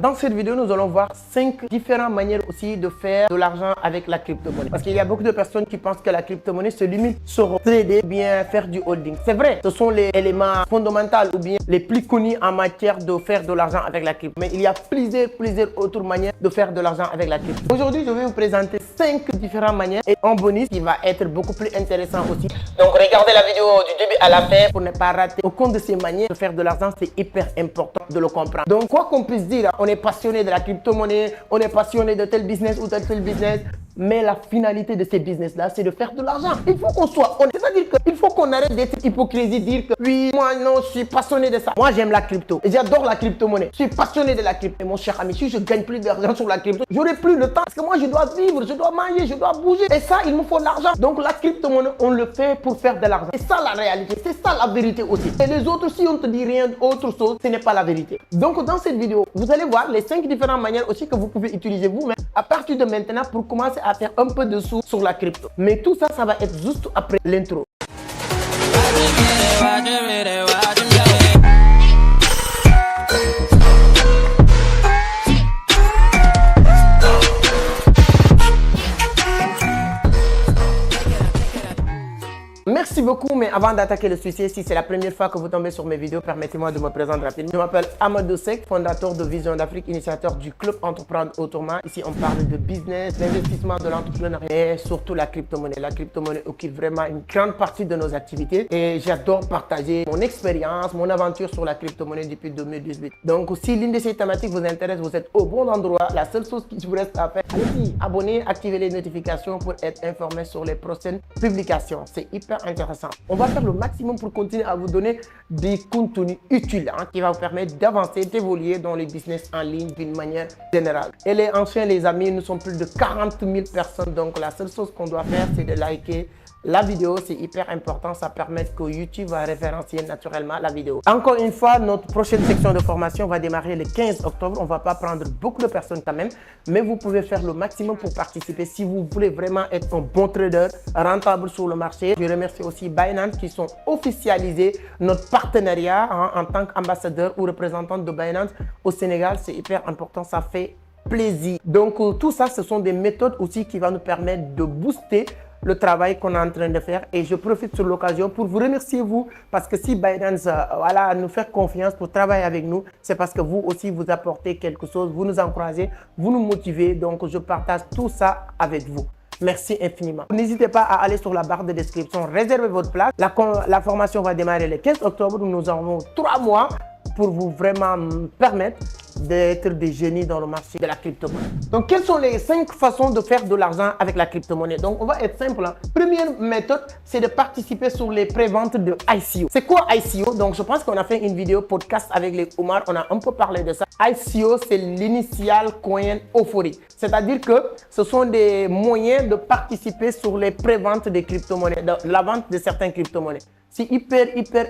Dans cette vidéo, nous allons voir 5 différentes manières aussi de faire de l'argent avec la crypto-monnaie. Parce qu'il y a beaucoup de personnes qui pensent que la crypto-monnaie se limite sur trader ou bien faire du holding. C'est vrai, ce sont les éléments fondamentaux ou bien les plus connus en matière de faire de l'argent avec la crypto. Mais il y a plusieurs autres manières de faire de l'argent avec la crypto. Aujourd'hui, je vais vous présenter 5 différentes manières et en bonus, qui va être beaucoup plus intéressant aussi. Donc, regardez la vidéo du début à la fin pour ne pas rater aucune de ces manières de faire de l'argent. C'est hyper important de le comprendre. Donc, quoi qu'on puisse dire, on est passionné de la crypto-monnaie, on est passionné de tel business ou tel business. Mais la finalité de ces business-là, c'est de faire de l'argent. Il faut qu'on soit honnête. C'est-à-dire qu'il faut qu'on arrête d'être hypocrisie, dire que oui, moi non, je suis passionné de ça. Moi, j'aime la crypto et j'adore la crypto-monnaie. Je suis passionné de la crypto. Et mon cher ami, si je gagne plus d'argent sur la crypto, j'aurai plus de temps parce que moi, je dois vivre, je dois manger, je dois bouger. Et ça, il me faut de l'argent. Donc, la crypto-monnaie, on le fait pour faire de l'argent. C'est ça la réalité. C'est ça la vérité aussi. Et les autres, si on te dit rien autre chose, ce n'est pas la vérité. Donc, dans cette vidéo, vous allez voir les 5 différentes manières aussi que vous pouvez utiliser vous-même à partir de maintenant pour commencer à faire un peu de sous sur la crypto. Mais tout ça, ça va être juste après l'intro. Merci beaucoup, mais avant d'attaquer le sujet, si c'est la première fois que vous tombez sur mes vidéos, permettez-moi de me présenter rapidement. Je m'appelle Amadou Seck, fondateur de Vision d'Afrique, initiateur du club Entreprendre Autrement. Ici, on parle de business, d'investissement, de l'entrepreneuriat et surtout la crypto-monnaie. La crypto-monnaie occupe vraiment une grande partie de nos activités et j'adore partager mon expérience, mon aventure sur la crypto-monnaie depuis 2018. Donc, si l'une de ces thématiques vous intéresse, vous êtes au bon endroit. La seule chose qui vous reste à faire, allez-y, abonnez, activez les notifications pour être informé sur les prochaines publications. C'est hyper intéressant. On va faire le maximum pour continuer à vous donner des contenus utiles qui va vous permettre d'avancer, d'évoluer dans les business en ligne d'une manière générale. Et les anciens, les amis, nous sommes plus de 40 000 personnes. Donc, la seule chose qu'on doit faire, c'est de liker la vidéo. C'est hyper important. Ça permet que YouTube va référencier naturellement la vidéo. Encore une fois, notre prochaine section de formation va démarrer le 15 octobre. On ne va pas prendre beaucoup de personnes quand même, mais vous pouvez faire le maximum pour participer si vous voulez vraiment être un bon trader rentable sur le marché. Je remercie aussi Binance qui sont officialisés notre partenariat en tant qu'ambassadeur ou représentant de Binance au Sénégal. C'est hyper important. Ça fait plaisir. Donc, tout ça, ce sont des méthodes aussi qui vont nous permettre de booster le travail qu'on est en train de faire. Et je profite sur l'occasion pour vous remercier vous, parce que si Binance nous fait confiance pour travailler avec nous, c'est parce que vous aussi vous apportez quelque chose, vous nous encouragez, vous nous motivez. Donc je partage tout ça avec vous. Merci infiniment. N'hésitez pas à aller sur la barre de description, réservez votre place. La formation va démarrer le 15 octobre. Nous avons 3 mois pour vous vraiment permettre d'être des génies dans le marché de la crypto-monnaie. Donc, quelles sont les 5 façons de faire de l'argent avec la crypto-monnaie? Donc, on va être simple. Première méthode, c'est de participer sur les préventes de ICO. C'est quoi ICO? Donc, je pense qu'on a fait une vidéo podcast avec les Oumar. On a un peu parlé de ça. ICO, c'est l'Initial Coin Offering. C'est-à-dire que ce sont des moyens de participer sur les préventes des crypto-monnaies, de la vente de certaines crypto-monnaies. C'est hyper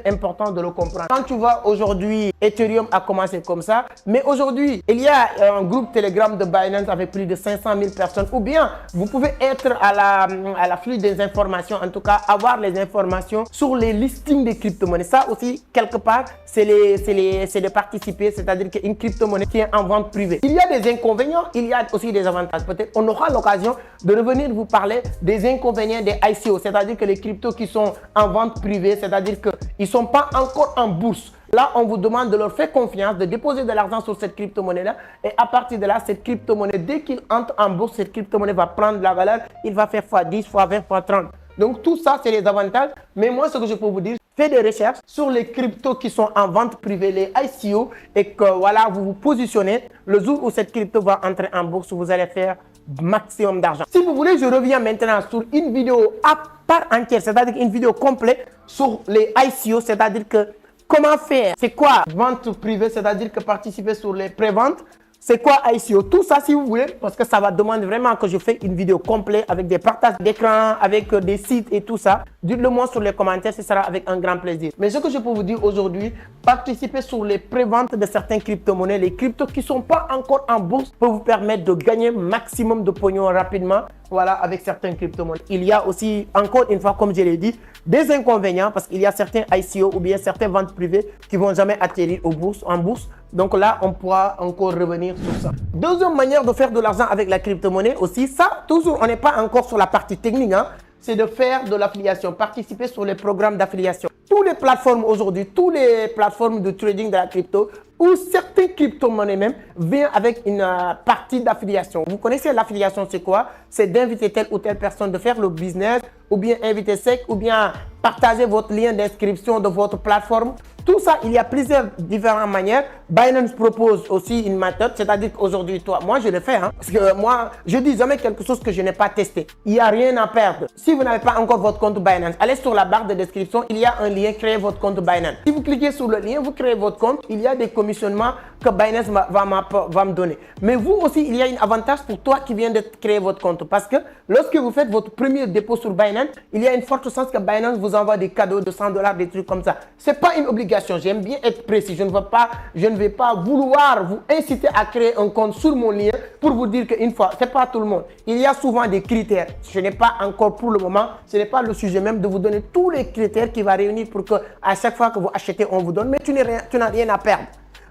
important de le comprendre. Quand tu vois aujourd'hui, Ethereum a commencé comme ça, mais aujourd'hui, il y a un groupe Telegram de Binance avec plus de 500 000 personnes. Ou bien, vous pouvez être à l'afflux des informations, en tout cas, avoir les informations sur les listings des crypto-monnaies. Ça aussi, quelque part, c'est de participer, c'est-à-dire qu'une crypto-monnaie qui est en vente privée. Il y a des inconvénients, il y a aussi des avantages. Peut-être on aura l'occasion de revenir vous parler des inconvénients des ICO, c'est-à-dire que les cryptos qui sont en vente privée, c'est-à-dire qu'ils ne sont pas encore en bourse. Là, on vous demande de leur faire confiance, de déposer de l'argent sur cette crypto-monnaie-là. Et à partir de là, cette crypto-monnaie, dès qu'il entre en bourse, cette crypto-monnaie va prendre de la valeur. Il va faire x10, x20, x30. Donc, tout ça, c'est les avantages. Mais moi, ce que je peux vous dire, faites des recherches sur les cryptos qui sont en vente privée, les ICO, et que voilà, vous vous positionnez. Le jour où cette crypto va entrer en bourse, vous allez faire maximum d'argent. Si vous voulez, je reviens maintenant sur une vidéo à part entière, c'est-à-dire une vidéo complète sur les ICO, c'est-à-dire que comment faire, c'est quoi vente privée, c'est-à-dire que participer sur les préventes, c'est quoi ICO, tout ça si vous voulez, parce que ça va demander vraiment que je fasse une vidéo complète avec des partages d'écran, avec des sites et tout ça. Dites-le moi sur les commentaires, ce sera avec un grand plaisir. Mais ce que je peux vous dire aujourd'hui, participer sur les préventes de certaines crypto-monnaies, les cryptos qui ne sont pas encore en bourse, pour vous permettre de gagner maximum de pognon rapidement voilà, avec certaines crypto-monnaies. Il y a aussi, encore une fois, comme je l'ai dit, des inconvénients parce qu'il y a certains ICO ou bien certaines ventes privées qui ne vont jamais atterrir en bourse. Donc là, on pourra encore revenir sur ça. Deuxième manière de faire de l'argent avec la crypto-monnaie aussi, ça, toujours, on n'est pas encore sur la partie technique, hein, c'est de faire de l'affiliation, participer sur les programmes d'affiliation. Toutes les plateformes aujourd'hui, toutes les plateformes de trading de la crypto ou certaines crypto-monnaies même viennent avec une partie d'affiliation. Vous connaissez l'affiliation, c'est quoi? C'est d'inviter telle ou telle personne de faire le business ou bien inviter sec ou bien partager votre lien d'inscription de votre plateforme. Tout ça, il y a plusieurs différentes manières. Binance propose aussi une méthode, c'est-à-dire qu'aujourd'hui, moi, je le fais. Hein, parce que moi, je dis jamais quelque chose que je n'ai pas testé. Il n'y a rien à perdre. Si vous n'avez pas encore votre compte Binance, allez sur la barre de description, il y a un lien, créez votre compte Binance. Si vous cliquez sur le lien, vous créez votre compte, il y a des commissionnements que Binance va me donner. Mais vous aussi, il y a un avantage pour toi qui vient de créer votre compte. Parce que lorsque vous faites votre premier dépôt sur Binance, il y a une forte chance que Binance vous envoie des cadeaux de $100, des trucs comme ça. Ce n'est pas une obligation. J'aime bien être précis. Je ne vais pas vouloir vous inciter à créer un compte sur mon lien pour vous dire qu'une fois, ce n'est pas tout le monde. Il y a souvent des critères. Je n'ai pas encore pour le moment, ce n'est pas le sujet même de vous donner tous les critères qui vont réunir pour que à chaque fois que vous achetez, on vous donne. Mais tu n'as rien à perdre.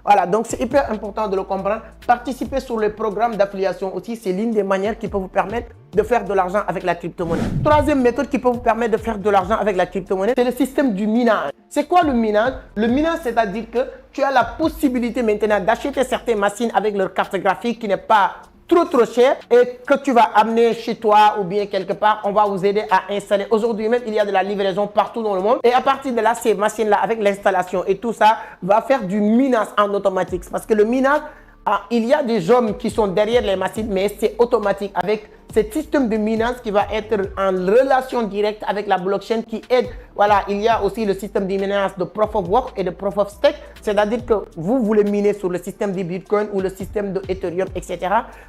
Voilà, donc c'est hyper important de le comprendre. Participer sur les programmes d'affiliation aussi, c'est l'une des manières qui peut vous permettre de faire de l'argent avec la crypto-monnaie. Troisième méthode qui peut vous permettre de faire de l'argent avec la crypto-monnaie, c'est le système du minage. C'est quoi le minage? Le minage, c'est-à-dire que tu as la possibilité maintenant d'acheter certaines machines avec leur carte graphique qui n'est pas trop cher et que tu vas amener chez toi ou bien quelque part, on va vous aider à installer. Aujourd'hui même, il y a de la livraison partout dans le monde et à partir de là, ces machines-là avec l'installation et tout ça va faire du minage en automatique parce que le minage, il y a des hommes qui sont derrière les machines, mais c'est automatique avec ce système de minage qui va être en relation directe avec la blockchain qui aide. Voilà, il y a aussi le système de minage de Proof of Work et de Proof of Stake. C'est-à-dire que vous voulez miner sur le système de Bitcoin ou le système de Ethereum, etc.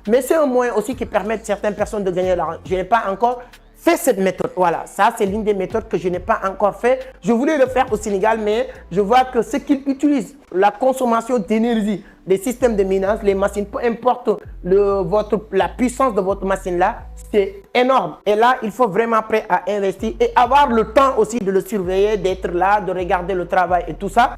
Mais c'est un moyen aussi qui permet à certaines personnes de gagner de l'argent. Je n'ai pas encore fait cette méthode. Voilà, ça c'est l'une des méthodes que je n'ai pas encore fait. Je voulais le faire au Sénégal, mais je vois que ce qu'ils utilisent, la consommation d'énergie, des systèmes de minage, les machines, peu importe la puissance de votre machine là, c'est énorme. Et là, il faut vraiment prêt à investir et avoir le temps aussi de le surveiller, d'être là, de regarder le travail et tout ça.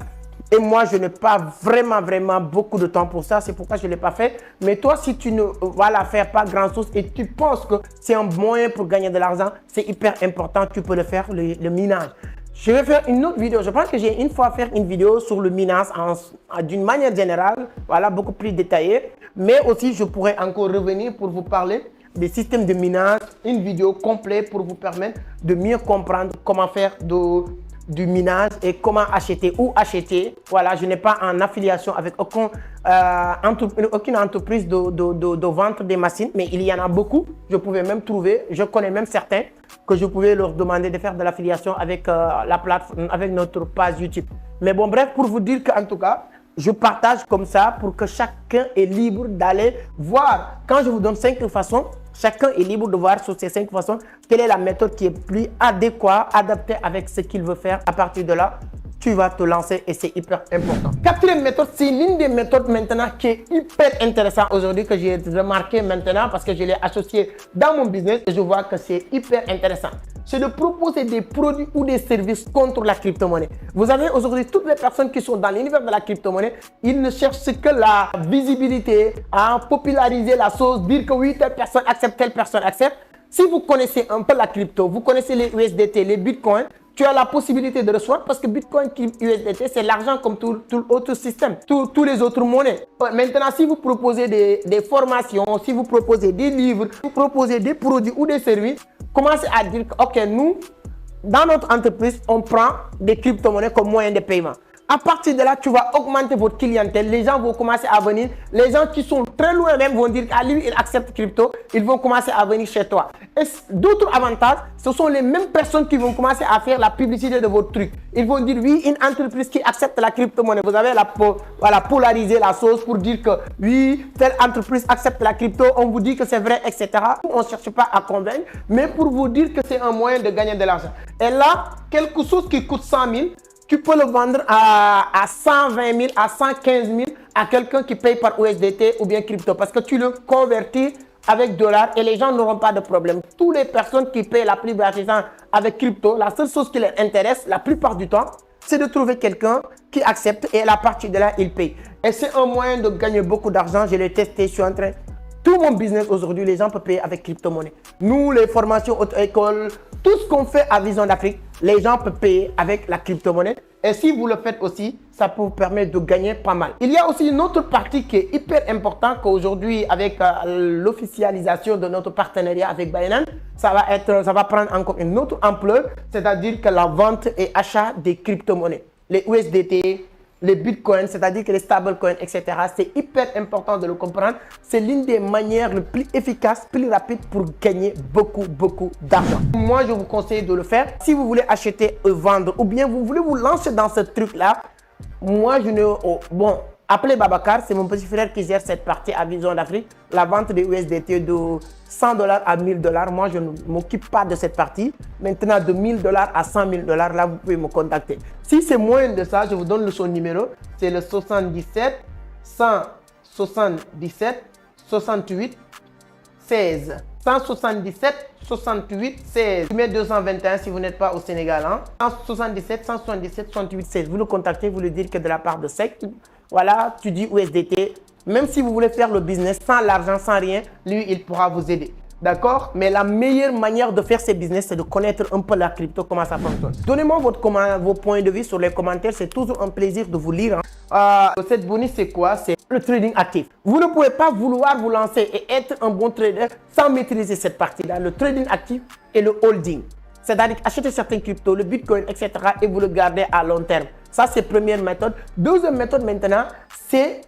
Et moi, je n'ai pas vraiment beaucoup de temps pour ça. C'est pourquoi je ne l'ai pas fait. Mais toi, si tu ne vas faire pas grand-chose et tu penses que c'est un moyen pour gagner de l'argent, c'est hyper important. Tu peux le faire, le minage. Je vais faire une autre vidéo. Je pense que j'ai une fois fait une vidéo sur le minage d'une manière générale, voilà, beaucoup plus détaillée. Mais aussi, je pourrais encore revenir pour vous parler des systèmes de minage, une vidéo complète pour vous permettre de mieux comprendre comment faire du minage et comment acheter, où acheter. Voilà, je n'ai pas en affiliation avec aucune entreprise de vente des machines, mais il y en a beaucoup. Je pouvais même trouver, je connais même certains que je pouvais leur demander de faire de l'affiliation avec la plateforme, avec notre page YouTube. Mais bon, bref, pour vous dire qu'en tout cas, je partage comme ça pour que chacun est libre d'aller voir. Quand je vous donne 5 façons, chacun est libre de voir sur ces 5 façons quelle est la méthode qui est plus adéquate, adaptée avec ce qu'il veut faire. À partir de là, tu vas te lancer et c'est hyper important. Quatrième méthode, c'est l'une des méthodes maintenant qui est hyper intéressante aujourd'hui que j'ai remarqué maintenant parce que je l'ai associé dans mon business et je vois que c'est hyper intéressant. C'est de proposer des produits ou des services contre la crypto-monnaie. Vous avez aujourd'hui toutes les personnes qui sont dans l'univers de la crypto-monnaie, ils ne cherchent que la visibilité, à populariser la chose, dire que oui, telle personne accepte. Si vous connaissez un peu la crypto, vous connaissez les USDT, les Bitcoins, tu as la possibilité de recevoir parce que Bitcoin, USDT, c'est l'argent comme tout autre système, tous les autres monnaies. Maintenant, si vous proposez des formations, si vous proposez des livres, si vous proposez des produits ou des services, commencez à dire que, OK, nous, dans notre entreprise, on prend des crypto-monnaies comme moyen de paiement. À partir de là, tu vas augmenter votre clientèle. Les gens vont commencer à venir. Les gens qui sont très loin même vont dire qu'à lui, il accepte crypto. Ils vont commencer à venir chez toi. Et d'autres avantages, ce sont les mêmes personnes qui vont commencer à faire la publicité de votre truc. Ils vont dire, oui, une entreprise qui accepte la crypto-monnaie. Vous avez polariser la chose pour dire que, oui, telle entreprise accepte la crypto. On vous dit que c'est vrai, etc. On ne cherche pas à convaincre, mais pour vous dire que c'est un moyen de gagner de l'argent. Et là, quelque chose qui coûte 100 000, tu peux le vendre à 120 000, à 115 000 à quelqu'un qui paye par USDT ou bien crypto parce que tu le convertis avec dollars et les gens n'auront pas de problème. Toutes les personnes qui paient la plupart du temps avec crypto, la seule chose qui les intéresse la plupart du temps, c'est de trouver quelqu'un qui accepte et à la partir de là, il paye. Et c'est un moyen de gagner beaucoup d'argent. Je l'ai testé, je suis en train. Tout mon business aujourd'hui, les gens peuvent payer avec crypto-monnaie. Nous, les formations auto-école, tout ce qu'on fait à Vision d'Afrique, les gens peuvent payer avec la crypto-monnaie. Et si vous le faites aussi, ça peut vous permettre de gagner pas mal. Il y a aussi une autre partie qui est hyper importante qu'aujourd'hui, avec l'officialisation de notre partenariat avec Binance, ça va prendre encore une autre ampleur, c'est-à-dire que la vente et achat des crypto-monnaies, les USDT, les bitcoins, c'est-à-dire que les stablecoins, etc. C'est hyper important de le comprendre. C'est l'une des manières les plus efficaces, plus rapides pour gagner beaucoup d'argent. Moi, je vous conseille de le faire. Si vous voulez acheter et vendre ou bien vous voulez vous lancer dans ce truc-là, moi, je ne... bon, appelez Babacar, c'est mon petit frère qui gère cette partie à Vision d'Afrique. La vente des USDT de $100 à $1000. Moi, je ne m'occupe pas de cette partie. Maintenant, de $1000 à $100 000, là, vous pouvez me contacter. Si c'est moins de ça, je vous donne son numéro. C'est le 77 177 68 16. 177 68 16. Je mets 221 si vous n'êtes pas au Sénégal. Hein? 177 68 16. Vous le contactez, vous lui dites que de la part de SEC. Voilà, tu dis USDT. Même si vous voulez faire le business sans l'argent, sans rien, lui, il pourra vous aider. D'accord? Mais la meilleure manière de faire ces business, c'est de connaître un peu la crypto, comment ça fonctionne. Donnez-moi vos points de vue sur les commentaires. C'est toujours un plaisir de vous lire. Hein. Cette bonus, c'est quoi? C'est le trading actif. Vous ne pouvez pas vouloir vous lancer et être un bon trader sans maîtriser cette partie-là, le trading actif et le holding. C'est-à-dire acheter certains cryptos, le bitcoin, etc. et vous le gardez à long terme. Ça, c'est la première méthode. Deuxième méthode maintenant, c'est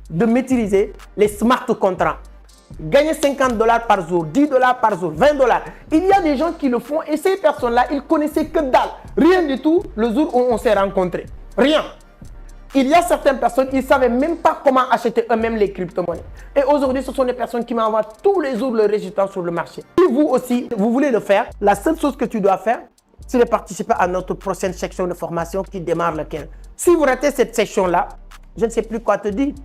de maîtriser les smart contracts. Gagner $50 par jour, $10 par jour, $20. Il y a des gens qui le font et ces personnes-là, ils connaissaient que dalle. Rien du tout le jour où on s'est rencontrés. Rien. Il y a certaines personnes qui ne savaient même pas comment acheter eux-mêmes les crypto-monnaies. Et aujourd'hui, ce sont des personnes qui m'envoient tous les jours le résultat sur le marché. Si vous aussi, vous voulez le faire, la seule chose que tu dois faire, c'est de participer à notre prochaine section de formation qui démarre le 15. Si vous ratez cette section-là, je ne sais plus quoi te dire.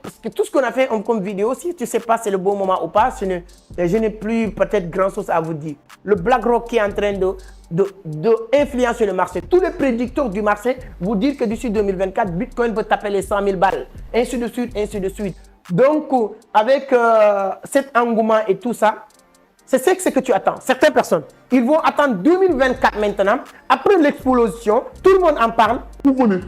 Parce que tout ce qu'on a fait comme vidéo, si tu ne sais pas c'est le bon moment ou pas, je n'ai plus peut-être grand-chose à vous dire. Le BlackRock qui est en train d'influencer le marché. Tous les prédicteurs du marché vous disent que d'ici 2024, Bitcoin peut taper les 100 000 balles. Ainsi de suite, ainsi de suite. Donc, avec cet engouement et tout ça, c'est ce que tu attends. Certaines personnes, ils vont attendre 2024 maintenant. Après l'explosion, tout le monde en parle. Vous venez.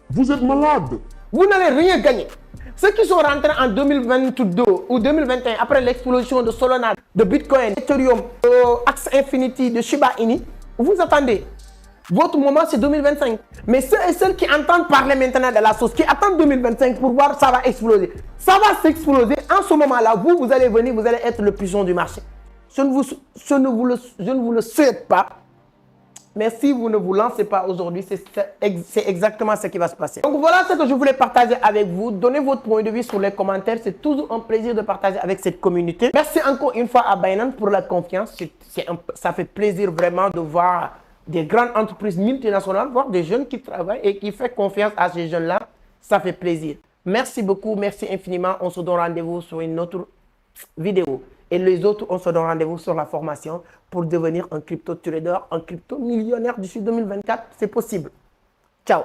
Vous êtes malade. Vous n'allez rien gagner. Ceux qui sont rentrés en 2022 ou 2021, après l'explosion de Solana, de Bitcoin, Ethereum, Axie Infinity, de Shiba Inu, vous attendez. Votre moment, c'est 2025. Mais ceux et celles qui entendent parler maintenant de la sauce, qui attendent 2025 pour voir ça va exploser. Ça va s'exploser. En ce moment-là, vous allez venir, vous allez être le pigeon du marché. Je ne vous le souhaite pas. Mais si vous ne vous lancez pas aujourd'hui, c'est exactement ce qui va se passer. Donc voilà ce que je voulais partager avec vous. Donnez votre point de vue sur les commentaires. C'est toujours un plaisir de partager avec cette communauté. Merci encore une fois à Binance pour la confiance. Ça fait plaisir vraiment de voir des grandes entreprises multinationales, voir des jeunes qui travaillent et qui font confiance à ces jeunes-là. Ça fait plaisir. Merci beaucoup, merci infiniment. On se donne rendez-vous sur une autre vidéo. Et les autres, on se donne rendez-vous sur la formation pour devenir un crypto trader, un crypto millionnaire d'ici 2024. C'est possible. Ciao.